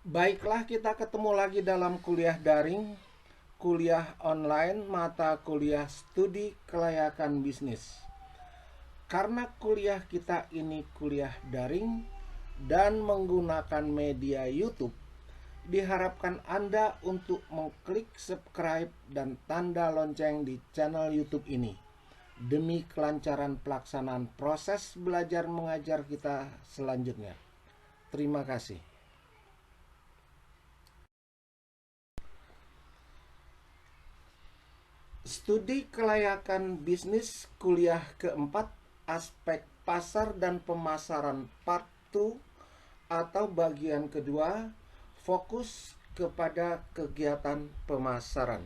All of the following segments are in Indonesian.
Baiklah, kita ketemu lagi dalam kuliah daring, kuliah online, mata kuliah studi kelayakan bisnis. Karena kuliah kita ini kuliah daring dan menggunakan media YouTube, diharapkan Anda untuk mengklik subscribe dan tanda lonceng di channel YouTube ini demi kelancaran pelaksanaan proses belajar mengajar kita selanjutnya. Terima kasih. Studi kelayakan bisnis kuliah keempat, aspek pasar dan pemasaran part 2 atau bagian kedua, fokus kepada kegiatan pemasaran.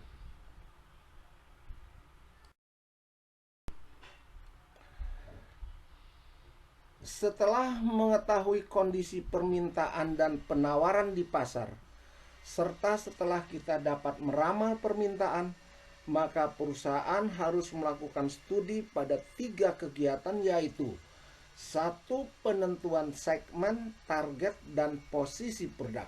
Setelah mengetahui kondisi permintaan dan penawaran di pasar, serta setelah kita dapat meramal permintaan, maka perusahaan harus melakukan studi pada 3 kegiatan, yaitu: 1. Penentuan segmen, target, dan posisi produk.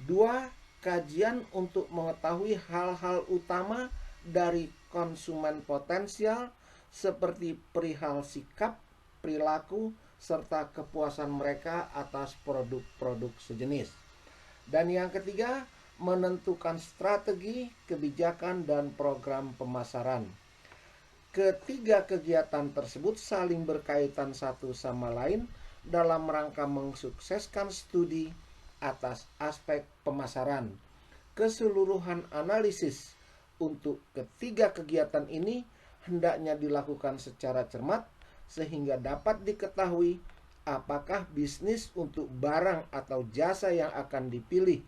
2. Kajian untuk mengetahui hal-hal utama dari konsumen potensial seperti perihal sikap, perilaku, serta kepuasan mereka atas produk-produk sejenis. Dan yang ketiga, menentukan strategi, kebijakan, dan program pemasaran. Ketiga kegiatan tersebut saling berkaitan satu sama lain dalam rangka mensukseskan studi atas aspek pemasaran. Keseluruhan analisis untuk ketiga kegiatan ini hendaknya dilakukan secara cermat sehingga dapat diketahui apakah bisnis untuk barang atau jasa yang akan dipilih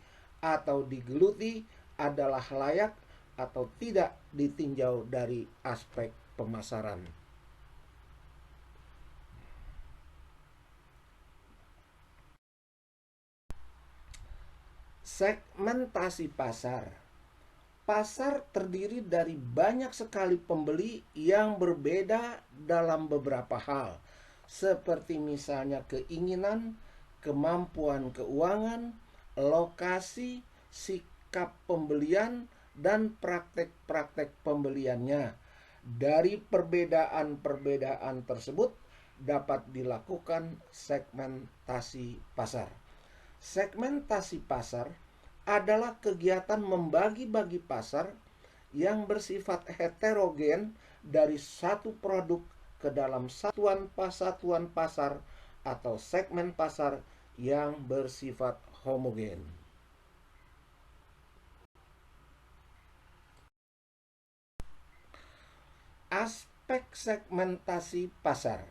atau digeluti adalah layak atau tidak ditinjau dari aspek pemasaran. Segmentasi pasar. Pasar terdiri dari banyak sekali pembeli yang berbeda dalam beberapa hal, seperti misalnya keinginan, kemampuan keuangan, lokasi, sikap pembelian, dan praktek-praktek pembeliannya. Dari perbedaan-perbedaan tersebut dapat dilakukan segmentasi pasar. Segmentasi pasar adalah kegiatan membagi-bagi pasar yang bersifat heterogen dari satu produk ke dalam satuan pasar atau segmen pasar yang bersifat homogen. Aspek segmentasi pasar.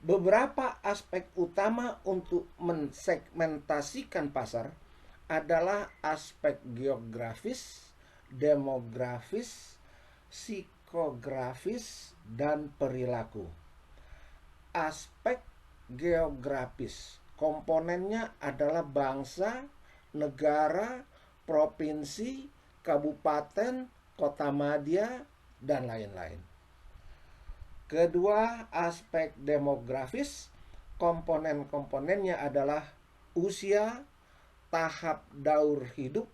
Beberapa aspek utama untuk mensegmentasikan pasar adalah aspek geografis, demografis, psikografis, dan perilaku. Aspek geografis, komponennya adalah bangsa, negara, provinsi, kabupaten, kota madya, dan lain-lain. Kedua, aspek demografis, komponen-komponennya adalah usia, tahap daur hidup,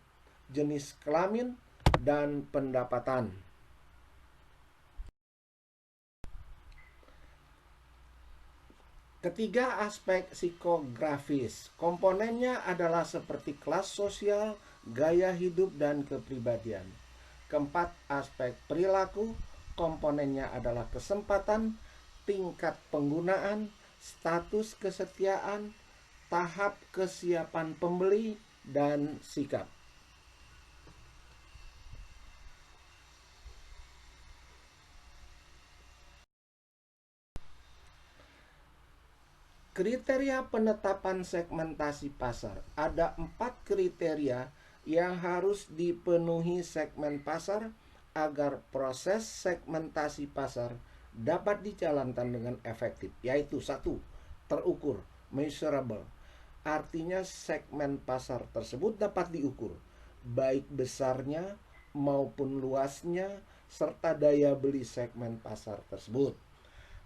jenis kelamin, dan pendapatan. Ketiga, aspek psikografis, komponennya adalah seperti kelas sosial, gaya hidup, dan kepribadian. Keempat, aspek perilaku, komponennya adalah kesempatan, tingkat penggunaan, status kesetiaan, tahap kesiapan pembeli, dan sikap. Kriteria penetapan segmentasi pasar. Ada 4 kriteria yang harus dipenuhi segmen pasar agar proses segmentasi pasar dapat dijalankan dengan efektif, yaitu 1. Terukur, measurable. Artinya segmen pasar tersebut dapat diukur, baik besarnya maupun luasnya serta daya beli segmen pasar tersebut.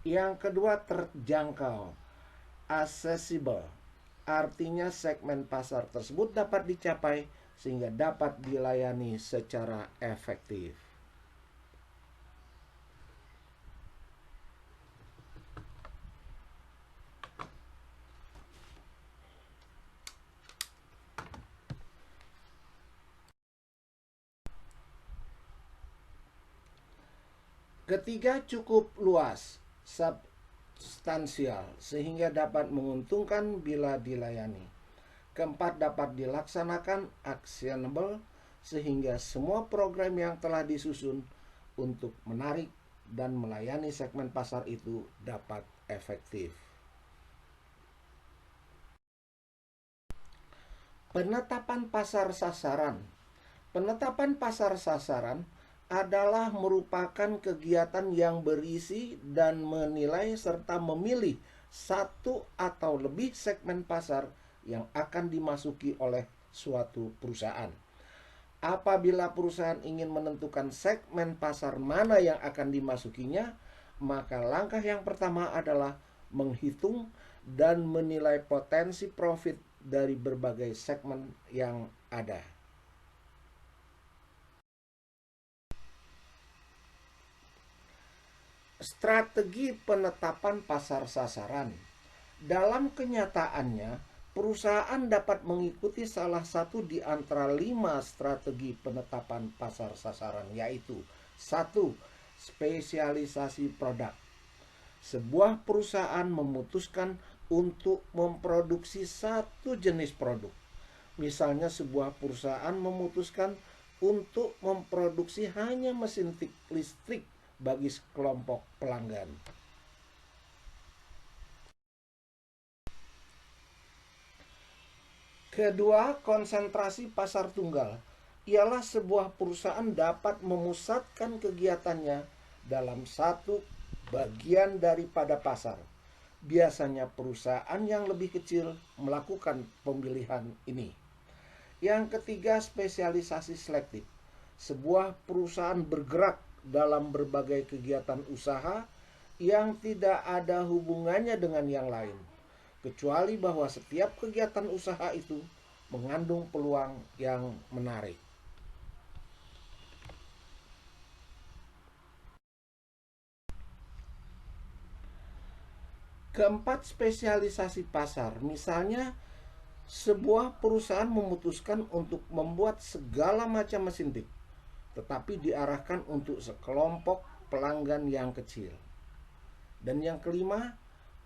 Yang kedua, terjangkau, accessible. Artinya segmen pasar tersebut dapat dicapai sehingga dapat dilayani secara efektif. Ketiga, cukup luas, substansial, sehingga dapat menguntungkan bila dilayani. Keempat, dapat dilaksanakan, actionable, sehingga semua program yang telah disusun untuk menarik dan melayani segmen pasar itu dapat efektif. Penetapan pasar sasaran. Penetapan pasar sasaran adalah merupakan kegiatan yang berisi dan menilai serta memilih satu atau lebih segmen pasar yang akan dimasuki oleh suatu perusahaan. Apabila perusahaan ingin menentukan segmen pasar mana yang akan dimasukinya, maka langkah yang pertama adalah menghitung dan menilai potensi profit dari berbagai segmen yang ada. Strategi penetapan pasar sasaran. Dalam kenyataannya, perusahaan dapat mengikuti salah satu di antara 5 strategi penetapan pasar sasaran, yaitu 1. Spesialisasi produk. Sebuah perusahaan memutuskan untuk memproduksi satu jenis produk. Misalnya sebuah perusahaan memutuskan untuk memproduksi hanya mesin listrik bagi sekelompok pelanggan. Kedua, konsentrasi pasar tunggal. Ialah sebuah perusahaan dapat memusatkan kegiatannya dalam satu bagian daripada pasar. Biasanya perusahaan yang lebih kecil melakukan pemilihan ini. Yang ketiga, spesialisasi selektif. Sebuah perusahaan bergerak dalam berbagai kegiatan usaha yang tidak ada hubungannya dengan yang lain, kecuali bahwa setiap kegiatan usaha itu mengandung peluang yang menarik. Keempat, spesialisasi pasar. Misalnya, sebuah perusahaan memutuskan untuk membuat segala macam mesin tik, tetapi diarahkan untuk sekelompok pelanggan yang kecil. Dan yang kelima,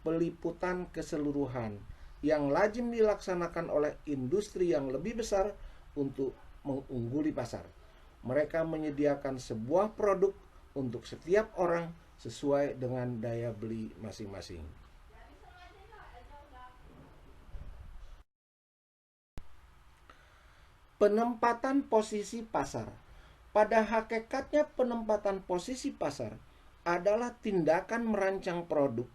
peliputan keseluruhan yang lazim dilaksanakan oleh industri yang lebih besar untuk mengungguli pasar. Mereka menyediakan sebuah produk untuk setiap orang sesuai dengan daya beli masing-masing. Penempatan posisi pasar. Pada hakikatnya penempatan posisi pasar adalah tindakan merancang produk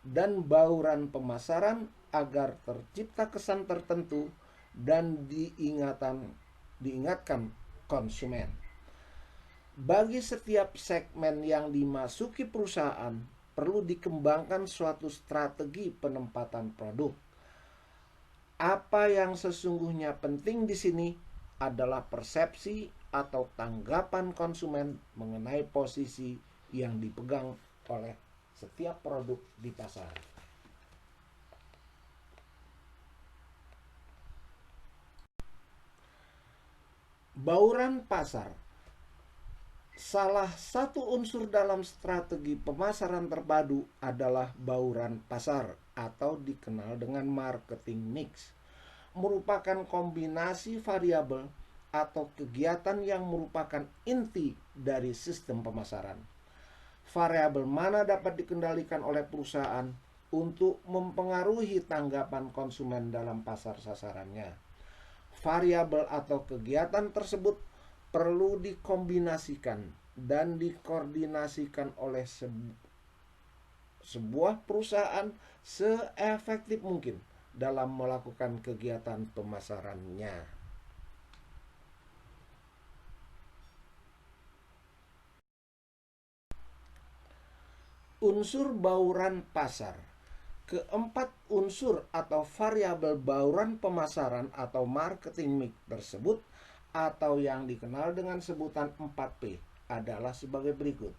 dan bauran pemasaran agar tercipta kesan tertentu dan diingatkan konsumen. Bagi setiap segmen yang dimasuki perusahaan, perlu dikembangkan suatu strategi penempatan produk. Apa yang sesungguhnya penting di sini adalah persepsi atau tanggapan konsumen mengenai posisi yang dipegang oleh setiap produk di pasar. Bauran pasar. Salah satu unsur dalam strategi pemasaran terpadu adalah bauran pasar atau dikenal dengan marketing mix. Merupakan kombinasi variabel atau kegiatan yang merupakan inti dari sistem pemasaran. Variabel mana dapat dikendalikan oleh perusahaan untuk mempengaruhi tanggapan konsumen dalam pasar sasarannya. Variabel atau kegiatan tersebut perlu dikombinasikan dan dikoordinasikan oleh sebuah perusahaan seefektif mungkin dalam melakukan kegiatan pemasarannya. Unsur bauran pasar. Keempat unsur atau variabel bauran pemasaran atau marketing mix tersebut atau yang dikenal dengan sebutan 4P adalah sebagai berikut.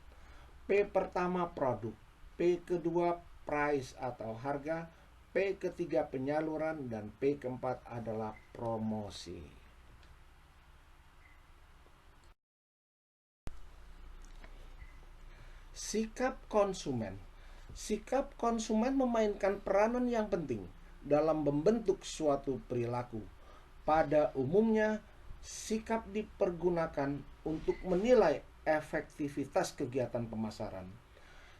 P pertama produk, P kedua price atau harga, P ketiga penyaluran, dan P keempat adalah promosi. Sikap konsumen. Sikap konsumen memainkan peranan yang penting dalam membentuk suatu perilaku. Pada umumnya, sikap dipergunakan untuk menilai efektivitas kegiatan pemasaran.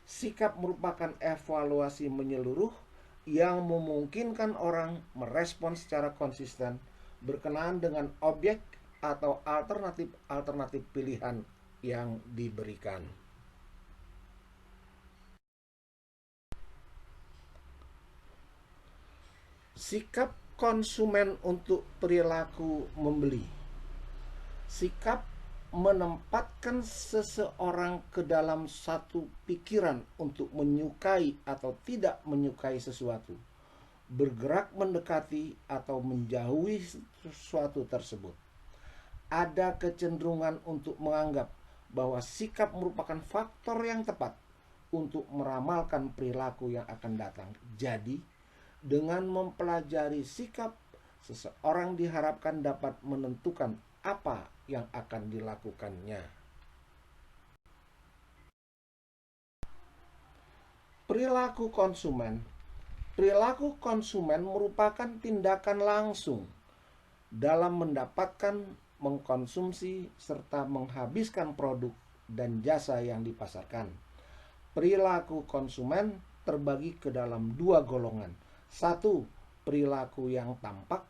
Sikap merupakan evaluasi menyeluruh yang memungkinkan orang merespons secara konsisten berkenaan dengan objek atau alternatif pilihan yang diberikan. Sikap konsumen untuk perilaku membeli. Sikap menempatkan seseorang ke dalam satu pikiran untuk menyukai atau tidak menyukai sesuatu, bergerak mendekati atau menjauhi sesuatu tersebut. Ada kecenderungan untuk menganggap bahwa sikap merupakan faktor yang tepat untuk meramalkan perilaku yang akan datang. Jadi, dengan mempelajari sikap, seseorang diharapkan dapat menentukan apa yang akan dilakukannya. Perilaku konsumen. Perilaku konsumen merupakan tindakan langsung dalam mendapatkan, mengkonsumsi, serta menghabiskan produk dan jasa yang dipasarkan. Perilaku konsumen terbagi ke dalam dua golongan. Satu, perilaku yang tampak.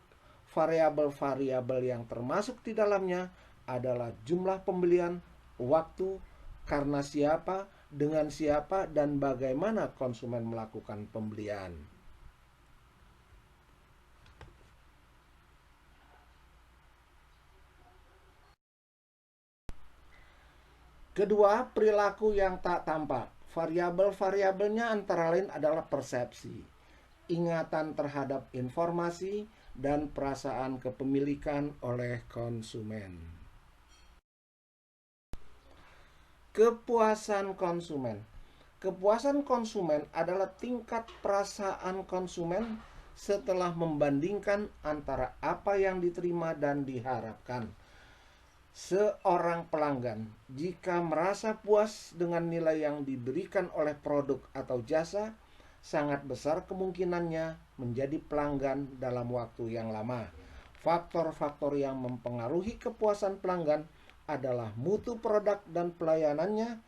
Variabel-variabel yang termasuk di dalamnya adalah jumlah pembelian, waktu, karena siapa, dengan siapa, dan bagaimana konsumen melakukan pembelian. Kedua, perilaku yang tak tampak. Variabel-variabelnya antara lain adalah persepsi, ingatan terhadap informasi, dan perasaan kepemilikan oleh konsumen. Kepuasan konsumen. Kepuasan konsumen adalah tingkat perasaan konsumen setelah membandingkan antara apa yang diterima dan diharapkan. Seorang pelanggan jika merasa puas dengan nilai yang diberikan oleh produk atau jasa, sangat besar kemungkinannya menjadi pelanggan dalam waktu yang lama. Faktor-faktor yang mempengaruhi kepuasan pelanggan adalah mutu produk dan pelayanannya,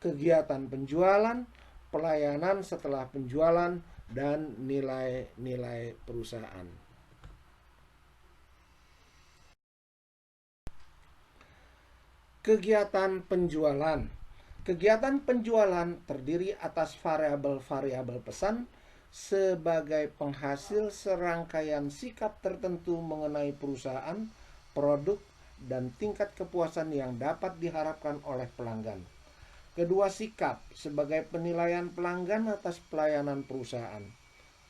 kegiatan penjualan, pelayanan setelah penjualan, dan nilai-nilai perusahaan. Kegiatan penjualan. Kegiatan penjualan terdiri atas variabel-variabel pesan sebagai penghasil serangkaian sikap tertentu mengenai perusahaan, produk, dan tingkat kepuasan yang dapat diharapkan oleh pelanggan. Kedua, sikap sebagai penilaian pelanggan atas pelayanan perusahaan.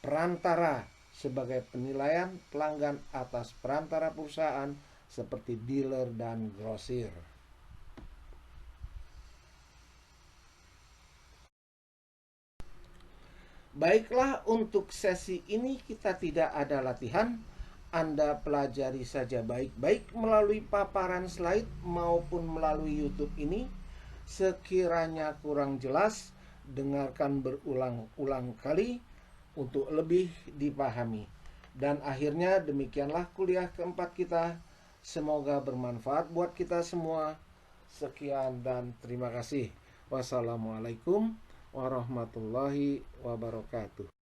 Perantara sebagai penilaian pelanggan atas perantara perusahaan seperti dealer dan grosir. Baiklah, untuk sesi ini kita tidak ada latihan. Anda pelajari saja baik-baik melalui paparan slide maupun melalui YouTube ini. Sekiranya kurang jelas, dengarkan berulang-ulang kali untuk lebih dipahami. Dan akhirnya demikianlah kuliah keempat kita. Semoga bermanfaat buat kita semua. Sekian dan terima kasih. Wassalamualaikum warahmatullahi wabarakatuh.